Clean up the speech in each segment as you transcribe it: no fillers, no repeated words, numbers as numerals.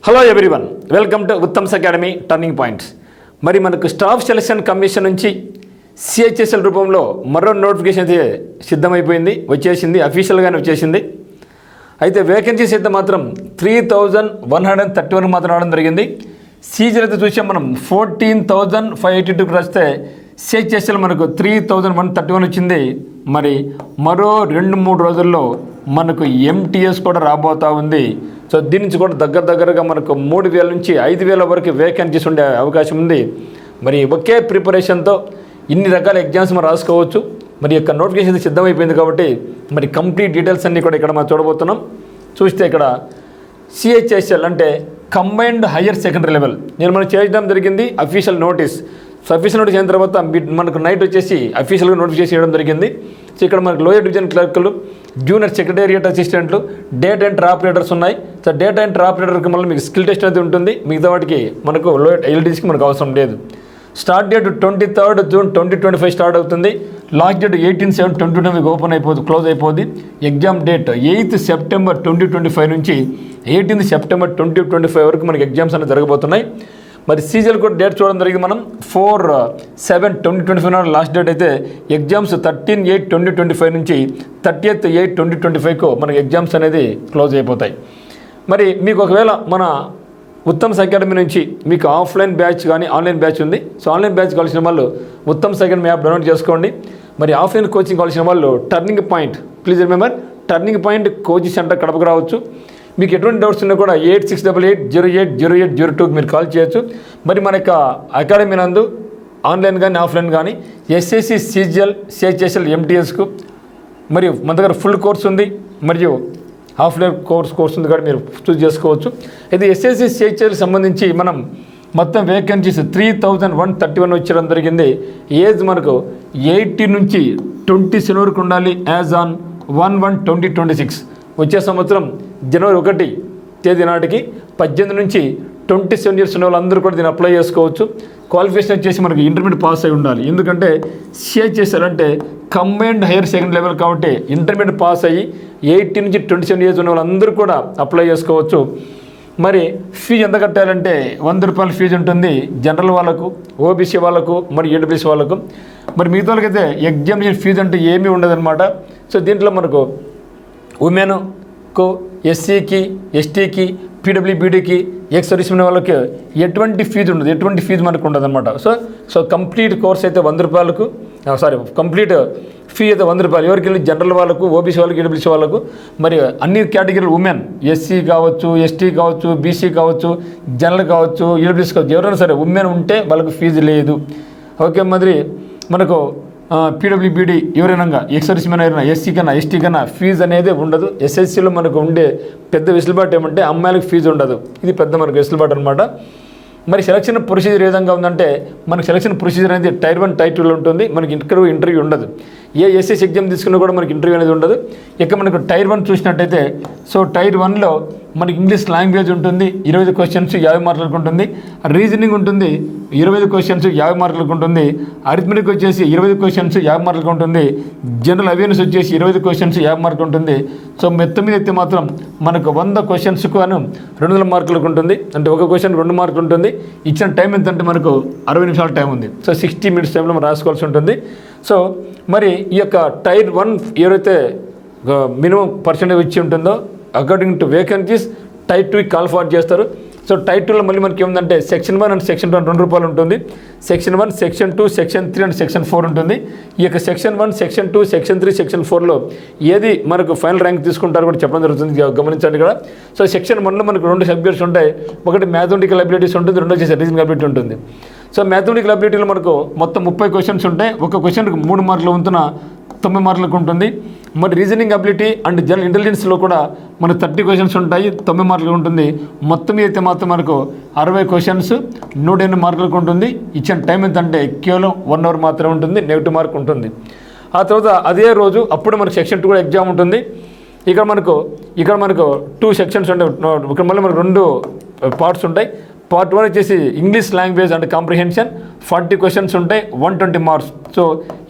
Hello everyone, welcome to Uttam's academy turning points. మరి మనకు staff selection commission నుంచి CHSL రూపంలో మరో నోటిఫికేషన్ అయితే సిద్ధమైపోయింది, వచ్చేసింది, అఫీషియల్గానే వచ్చేసింది. అయితే వేకెన్సీస్ అయితే మాత్రం 3131 మాత్రం రావడం జరిగింది. సీజన్ అయితే చూసాం మనం 14,582 వస్తే సిహెచ్ఎస్ఎల్ మనకు 3,131 వచ్చింది. మరి మరో 2-3 రోజుల్లో మనకు ఎంటీఎస్ కూడా రాబోతూ ఉంది. సో దీని నుంచి కూడా దగ్గరగా మనకు 3,000 నుంచి 5,000 వరకు వేకెన్సీస్ ఉండే అవకాశం ఉంది. మరి ఒకే ప్రిపరేషన్తో ఇన్ని రకాల ఎగ్జామ్స్ మనం రాసుకోవచ్చు. మరి యొక్క నోటిఫికేషన్ సిద్ధమైపోయింది కాబట్టి మరి కంప్లీట్ డీటెయిల్స్ అన్నీ కూడా ఇక్కడ మనం చూడబోతున్నాం. చూస్తే ఇక్కడ సిహెచ్ఎస్ఎల్ అంటే కంబైన్డ్ హయ్యర్ సెకండరీ లెవెల్ మనం చేయడం జరిగింది. Official notice. So official notice అయిన తర్వాత మనకు నైట్ వచ్చేసి అఫీషియల్గా నోటిఫికేషన్ చేయడం జరిగింది. సో ఇక్కడ మనకు లోయర్ డివిజన్ క్లర్కులు, జూనియర్ సెక్రటేరియట్ అసిస్టెంట్లు, డేటా ఎంట్రీ ఆపరేటర్స్ ఉన్నాయి. సో డేటా ఎంట్రీ ఆపరేటర్కి మళ్ళీ మీకు స్కిల్ టెస్ట్ అనేది ఉంటుంది. మిగతా వాటికి మనకు లోయర్ ఎల్డీస్కి మనకు అవసరం లేదు. Start date 23rd June 2025 start అవుతుంది. లాస్ట్ డేట్ 18/7/2025 ఓపెన్ అయిపోతుంది, క్లోజ్ అయిపోద్ది. ఎగ్జామ్ డేట్ 8th September 2025 నుంచి 18th September 2025 వరకు మనకి ఎగ్జామ్స్ అనేది జరగబోతున్నాయి. మరి సీజన్ కూడా డేట్ చూడడం జరిగింది మనం 4/7/2025 లాస్ట్ డేట్ అయితే ఎగ్జామ్స్ 13/8/2025 నుంచి 30th/8/2025 మనకి ఎగ్జామ్స్ అనేది క్లోజ్ అయిపోతాయి. మరి మీకు ఒకవేళ మన ఉత్తమ్స్ అకాడమీ నుంచి మీకు ఆఫ్లైన్ బ్యాచ్ కానీ ఆన్లైన్ బ్యాచ్ ఉంది. సో ఆన్లైన్ బ్యాచ్ కావాల్సిన వాళ్ళు ఉత్తమ్స్ అకాడమీ యాప్ డౌన్లోడ్ చేసుకోండి. మరి ఆఫ్లైన్ కోచింగ్ కావాల్సిన వాళ్ళు turning point, please remember turning point coaching centre కడపకు రావచ్చు. మీకు ఎటువంటి డౌట్స్ ఉన్నా కూడా 8688080802 మీరు కాల్ చేయొచ్చు. మరి మన యొక్క అకాడమీ నందు ఆన్లైన్ కానీ ఆఫ్లైన్ కానీ ఎస్ఎస్సి, సిజిఎల్, సిహెచ్ఎస్ఎల్, ఎంటీఎస్కు మరియు మన దగ్గర ఫుల్ కోర్స్ ఉంది, మరియు హాఫ్లైన్ కోర్స్ ఉంది కూడా మీరు చూస్ చేసుకోవచ్చు. ఇది ఎస్ఎస్సి, సిహెచ్ఎల్ సంబంధించి మనం మొత్తం వేకెన్సీస్ 3131 వచ్చడం జరిగింది. ఏజ్ మనకు 18 నుంచి 27 వరకు ఉండాలి. యాజ్ ఆన్ 1/1/2026 వచ్చే సంవత్సరం జనవరి 1 తేదీ నాటికి 18 నుంచి 27 ఇయర్స్ ఉన్న వాళ్ళందరూ కూడా దీన్ని అప్లై చేసుకోవచ్చు. క్వాలిఫికేషన్ వచ్చేసి మనకి ఇంటర్మీడియట్ పాస్ అయి ఉండాలి. ఎందుకంటే సిహెచ్ఎస్ఎల్ అంటే కంబైన్డ్ హైయర్ సెకండరీ లెవెల్ కాబట్టి ఇంటర్మీడియట్ పాస్ అయ్యి 18 నుంచి 27 ఇయర్స్ ఉన్న వాళ్ళందరూ కూడా అప్లై చేసుకోవచ్చు. మరి ఫీజు ఎంత కట్టాలంటే 100 రూపాయల ఫీజు ఉంటుంది జనరల్ వాళ్ళకు, ఓబీసీ వాళ్ళకు, మరి ఈడబ్ల్యూసీ వాళ్ళకు. మరి మిగతా వాళ్ళకైతే ఎగ్జామినేషన్ ఫీజు అంటే ఏమీ ఉండదన్నమాట. సో దీంట్లో మనకు ఉమెన్కు, ఎస్సీకి, ఎస్టీకి, పీడబ్ల్యూబీడీకి, ఎక్స్ సర్వీస్ ఉన్న వాళ్ళకి ఎటువంటి ఫీజు ఉండదు, ఎటువంటి ఫీజు మనకు ఉండదు అనమాట. సో కంప్లీట్ కోర్స్ అయితే 100 రూపాయలకు, కంప్లీట్ ఫీ అయితే 100 రూపాయలు. ఎవరికి వెళ్ళి జనరల్ వాళ్ళకు, ఓబీసీ వాళ్ళకి, ఈడబ్ల్యూసీ వాళ్ళకు, మరి అన్ని కేటగిరీలు ఉమెన్, ఎస్సీ కావచ్చు, ఎస్టీ కావచ్చు, బీసీ కావచ్చు, జనరల్ కావచ్చు, ఈడబ్ల్యూసీ కావచ్చు, ఎవరైనా సరే ఉమెన్ ఉంటే వాళ్ళకు ఫీజు లేదు. ఓకే, మరి మనకు పీడబ్ల్యూబీడీ ఎవరైనా ఎక్స్ సర్వీస్ మెన్ అయినా, ఎస్సీ కన్నా, ఎస్టీ కన్నా ఫీజు అనేది ఉండదు. ఎస్ఎస్సీలో మనకు ఉండే పెద్ద వెసులుబాటు ఏమంటే అమ్మాయిలకు ఫీజు ఉండదు. ఇది పెద్ద మనకు వెసులుబాటు అనమాట. మరి సెలక్షన్ ప్రొసీజర్ ఏ విధంగా ఉందంటే మనకు సెలక్షన్ ప్రొసీజర్ అనేది టైర్ 1, టైర్ 2లో ఉంటుంది. మనకి ఇంటర్వ్యూ ఉండదు. ఏ ఎస్ఎస్సీ ఎగ్జామ్ తీసుకున్నా కూడా మనకి ఇంటర్వ్యూ అనేది ఉండదు. ఇక మనకు టైర్ 1 చూసినట్టయితే, సో టైర్ 1లో మనకి ఇంగ్లీష్ లాంగ్వేజ్ ఉంటుంది, 25 క్వశ్చన్స్ 50 మార్కులకు ఉంటుంది. రీజనింగ్ ఉంటుంది, 25 క్వశ్చన్స్ 50 మార్కులకు ఉంటుంది. అరిథమెటిక్ వచ్చేసి 25 క్వశ్చన్స్ 50 మార్కులకు ఉంటుంది. జనరల్ అవేర్నెస్ వచ్చేసి 25 క్వశ్చన్స్ 50 మార్కులు ఉంటుంది. సో మొత్తం మీద అయితే మాత్రం మనకు 100 క్వశ్చన్స్కు 200 మార్కులకు ఉంటుంది. అంటే ఒక క్వశ్చన్ 2 మార్కులు ఉంటుంది. ఇచ్చిన టైం ఎంతంటే మనకు 60 నిమిషాల టైం ఉంది. సో 60 మినిట్స్ టైంలో మనం రాసుకోవాల్సి ఉంటుంది. సో మరి ఈ యొక్క టైర్ 1 ఎవరైతే మినిమం పర్సెంటేజ్ వచ్చి ఉంటుందో అకార్డింగ్ టు వేకెన్సీస్ టైర్ 2కి కాల్ ఫార్వర్డ్ చేస్తారు. సో టైర్ 2లో మళ్ళీ మనకి ఏముందంటే సెక్షన్ 1 అండ్ సెక్షన్ 2 2 రూపాయలు ఉంటుంది. Section 1, section 2, section 3 and section 4 ఉంటుంది. ఈ యొక్క సెక్షన్ 1, సెక్షన్ 2, సెక్షన్ 3, సెక్షన్ 4లో ఏది మనకు ఫైనల్ ర్యాంక్ తీసుకుంటారో కూడా చెప్పడం జరుగుతుంది, గమనించండి ఇక్కడ. సో సెక్షన్ 1లో మనకు 2 సబ్జెక్ట్స్ ఉంటాయి. ఒకటి మ్యాథమెటికల్ అబిలిటీస్ ఉంటుంది, రెండో వచ్చేసి రీజనింగ్ అబిలిటీ ఉంటుంది. సో మ్యాథమెటికల్ అబిలిటీలో మనకు మొత్తం 30 క్వశ్చన్స్ ఉంటాయి. ఒక క్వశ్చన్కి 3 మార్కుల వంతున 9 మార్కులకు ఉంటుంది. మరి రీజనింగ్ అబిలిటీ అండ్ జనరల్ ఇంటెలిజెన్స్లో కూడా మనకు 30 క్వశ్చన్స్ ఉంటాయి, 9 మార్కులు ఉంటుంది. మొత్తం అయితే మాత్రం మనకు 60 క్వశ్చన్స్ 108 మార్కులకు ఉంటుంది. ఇచ్చిన టైం ఎంతంటే కేవలం 1 అవర్ మాత్రమే ఉంటుంది, నెగిటివ్ మార్క్ ఉంటుంది. ఆ తర్వాత అదే రోజు అప్పుడు మనకు సెక్షన్ 2 కూడా ఎగ్జామ్ ఉంటుంది. ఇక్కడ మనకు 2 సెక్షన్స్ ఉంటాయి. ఇక్కడ మళ్ళీ మనకు 2 పార్ట్స్ ఉంటాయి. పార్ట్ 1 వచ్చేసి English language and comprehension 40 questions ఉంటాయి, 120 మార్క్స్. సో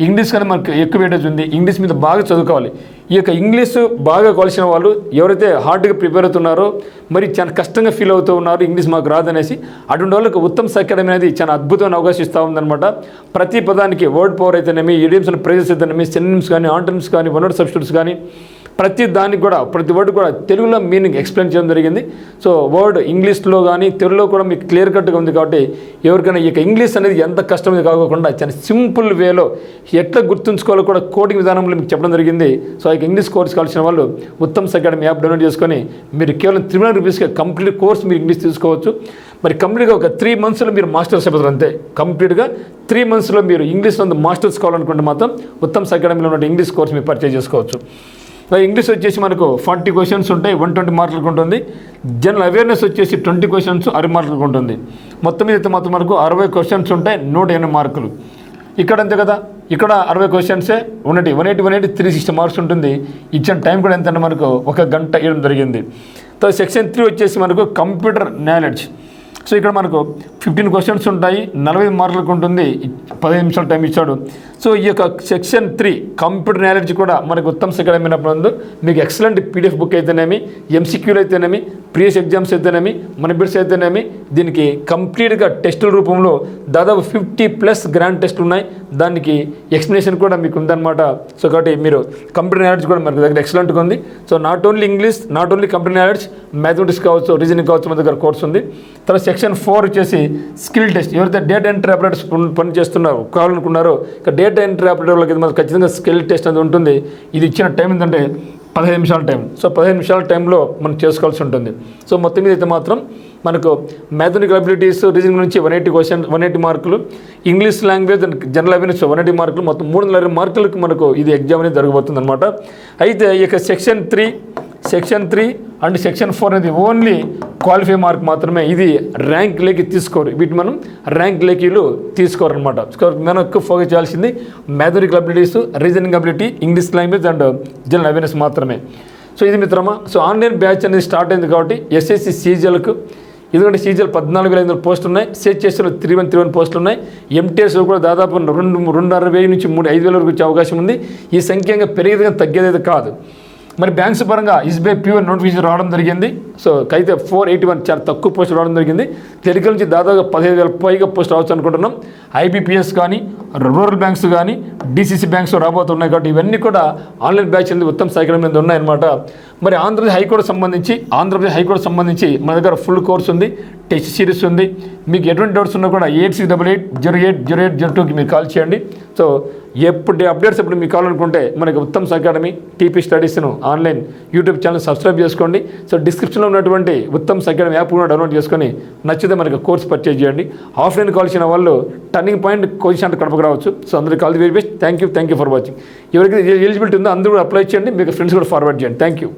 ఇంగ్లీష్ కానీ మనకు ఎక్కువ వెయిటేజ్ ఉంది, ఇంగ్లీష్ మీద బాగా చదువుకోవాలి. ఈ యొక్క ఇంగ్లీష్ బాగా కావాల్సిన వాళ్ళు ఎవరైతే హార్డ్గా ప్రిపేర్ అవుతున్నారో, మరి చాలా కష్టంగా ఫీల్ అవుతూ ఉన్నారు ఇంగ్లీష్ మాకు రాదనేసి, అటువంటి వాళ్ళకి ఉత్తమ్ అకాడమీ అనేది చాలా అద్భుతమైన అవకాశం ఇస్తూ ఉందన్నమాట. ప్రతి పదానికి వర్డ్ పవర్ అయితేనేమి, ఇడియమ్స్ అండ్ ఫ్రేజెస్ అయితేనేమి, సినోనిమ్స్ కానీ, ఆంటోనిమ్స్ కానీ, వన్ వర్డ్ సబ్స్టిట్యూట్స్ కానీ, ప్రతి దానికి కూడా ప్రతి వర్డ్ కూడా తెలుగులో మీనింగ్ ఎక్స్ప్లెయిన్ చేయడం జరిగింది. సో వర్డ్ ఇంగ్లీష్లో కానీ తెలుగులో కూడా మీకు క్లియర్ కట్గా ఉంది. కాబట్టి ఎవరికైనా ఇక ఇంగ్లీష్ అనేది ఎంత కష్టమైంది కాకుండా చాలా సింపుల్ వేలో ఎట్లా గుర్తుంచుకోవాలో కూడా కోడింగ్ విధానంలో మీకు చెప్పడం జరిగింది. సో ఇక ఇంగ్లీష్ కోర్స్ కావాల్సిన వాళ్ళు ఉత్తమ్ అకాడమీ యాప్ డౌన్లోడ్ చేసుకొని మీరు కేవలం 300 రూపీస్కి కంప్లీట్ కోర్స్ మీరు ఇంగ్లీష్ తీసుకోవచ్చు. మరి కంప్లీట్గా ఒక 3 మంత్స్లో మీరు మాస్టర్స్ అయిపోతారు అంతే. కంప్లీట్గా 3 మంత్స్లో మీరు ఇంగ్లీష్లో మాస్టర్స్ కావాలనుకుంటే మాత్రం ఉత్తమ్ అకాడమీలో ఉన్న ఇంగ్లీష్ కోర్స్ మీరు పర్చేజ్ చేసుకోవచ్చు. ఇంగ్లీష్ వచ్చేసి మనకు 40 క్వశ్చన్స్ ఉంటాయి, 120 మార్కులకు ఉంటుంది. జనరల్ అవేర్నెస్ వచ్చేసి 20 క్వశ్చన్స్ 60 మార్కులకు ఉంటుంది. మొత్తం మీద అయితే మొత్తం మనకు 60 క్వశ్చన్స్ ఉంటాయి, 180 మార్కులు. ఇక్కడ అంతే కదా, ఇక్కడ 60 క్వశ్చన్సే ఉన్నట్టు 180 360 మార్క్స్ ఉంటుంది. ఇచ్చిన టైం కూడా ఎంత అంటే మనకు 1 గంట ఇవ్వడం జరిగింది. తర్వాత సెక్షన్ 3 వచ్చేసి మనకు కంప్యూటర్ నాలెడ్జ్. సో ఇక్కడ మనకు 15 క్వశ్చన్స్ ఉంటాయి, 45 మార్కులకు ఉంటుంది, 15 నిమిషాలు టైం ఇచ్చాడు. సో ఈ యొక్క సెక్షన్ 3 కంప్యూటర్ నాలెడ్జ్ కూడా మనకు ఉత్తమ్ అకాడమీ అయినప్పుడు మీకు ఎక్సలెంట్ పీడిఎఫ్ బుక్ అయితేనేమి, ఎంసీక్యూలు అయితేనేమి, ప్రీవియస్ ఎగ్జామ్స్ అయితేనేమి, మన బిట్స్ అయితేనేమి, దీనికి కంప్లీట్గా టెస్టుల రూపంలో దాదాపు 50+ గ్రాండ్ టెస్టులు ఉన్నాయి. దానికి ఎక్స్ప్లెనేషన్ కూడా మీకు ఉందన్నమాట. సో కాబట్టి మీరు కంప్యూటర్ నాలెడ్జ్ కూడా మన దగ్గర ఎక్సలెంట్గా ఉంది. So not only English, not only computer knowledge, mathematics కావచ్చు, రీజనింగ్ కావచ్చు, మన దగ్గర కోర్స్ ఉంది. తర్వాత సెక్షన్ 4 వచ్చేసి స్కిల్ టెస్ట్. ఎవరైతే డేటా ఎంట్రీ ఆపరేటర్స్ పని చేస్తున్నారో కావాలనుకున్నారో, ఇక డేటా ఎంట్రీ ఆపరేటర్లకి మనకు ఖచ్చితంగా స్కిల్ టెస్ట్ అనేది ఉంటుంది. ఇది ఇచ్చిన టైం ఏంటంటే 15 నిమిషాల టైం. సో 15 నిమిషాల టైంలో మనం చేసుకోవాల్సి ఉంటుంది. సో మొత్తం మీద అయితే మాత్రం మనకు మ్యాథమెటికల్ అబిలిటీస్, రీజనింగ్ నుంచి 180 మార్కులు, English language and general awareness 180 మార్కులు, మొత్తం 320 మార్కులకు మనకు ఇది ఎగ్జామ్ అనేది జరగబోతుంది అనమాట. అయితే ఇక సెక్షన్ 3 అండ్ సెక్షన్ 4 అనేది ఓన్లీ క్వాలిఫై మార్క్ మాత్రమే. ఇది ర్యాంక్ లేకి తీసుకోరు, వీటి మనం ర్యాంక్ లేకీలు తీసుకోరు అనమాట. మనకు ఫోకస్ చేయాల్సింది mathematical abilities, reasoning ability, English language and general awareness మాత్రమే. సో ఇది మిత్రమా. సో ఆన్లైన్ బ్యాచ్ అనేది స్టార్ట్ అయింది కాబట్టి ఎస్ఎస్సి సీజీఎల్కు, ఎందుకంటే సీజీఎల్ 14,500 పోస్టులు ఉన్నాయి, సిహెచ్ఎస్లో 3,131 పోస్టులు ఉన్నాయి, ఎంటీఎస్లో కూడా దాదాపు 2,60,000 నుంచి 5,000 వరకు వచ్చే అవకాశం ఉంది. ఈ సంఖ్యంగా పెరిగేది తగ్గేది కాదు. మరి బ్యాంక్స్ పరంగా ఎస్బీఐ ప్యూర్ నోటిఫికేషన్ రావడం జరిగింది. సో అయితే 481 చాలా తక్కువ పోస్టులు రావడం జరిగింది. తెలుగు నుంచి దాదాపు 15,000 పైగా పోస్టులు రావచ్చు అనుకుంటున్నాం. ఐబీపీఎస్ కానీ, రూరల్ బ్యాంక్స్ కానీ, డీసీసీ బ్యాంక్స్ రాబోతున్నాయి. కాబట్టి ఇవన్నీ కూడా ఆన్లైన్ బ్యాచ్ అనేది ఉత్తమ్ అకాడమీ మీద ఉన్నాయన్నమాట. మరి ఆంధ్రప్రదేశ్ హైకోర్టు సంబంధించి మన దగ్గర ఫుల్ కోర్స్ ఉంది, టెస్ట్ సిరీస్ ఉంది. మీకు ఎటువంటి డౌట్స్ ఉన్నా కూడా 8688080802కి మీరు కాల్ చేయండి. సో ఎప్పుడు అప్డేట్స్ ఎప్పుడు మీకు కావాలనుకుంటే మనకి ఉత్తమ్ అకాడమీ టీపీ స్టడీస్ను ఆన్లైన్ యూట్యూబ్ ఛానల్ సబ్స్క్రైబ్ చేసుకోండి. సో డిస్క్రిప్షన్లో ఉన్నటువంటి ఉత్తమ్ అకాడమీ యాప్ కూడా డౌన్లోడ్ చేసుకొని నచ్చితే మనకి కోర్స్ పర్చేజ్ చేయండి. ఆఫ్లైన్ కావాల్సిన వాళ్ళు టర్నింగ్ పాయింట్ కోచింగ్ సెంటర్ కడపకు రావచ్చు. సో అందరికీ call the very best. Thank you for watching. ఎవరికి ఎలిజిబిలిటీ ఉందో అందరూ కూడా అప్లై చేయండి, మీకు ఫ్రెండ్స్ కూడా ఫార్వర్డ్ చేయండి. Thank you.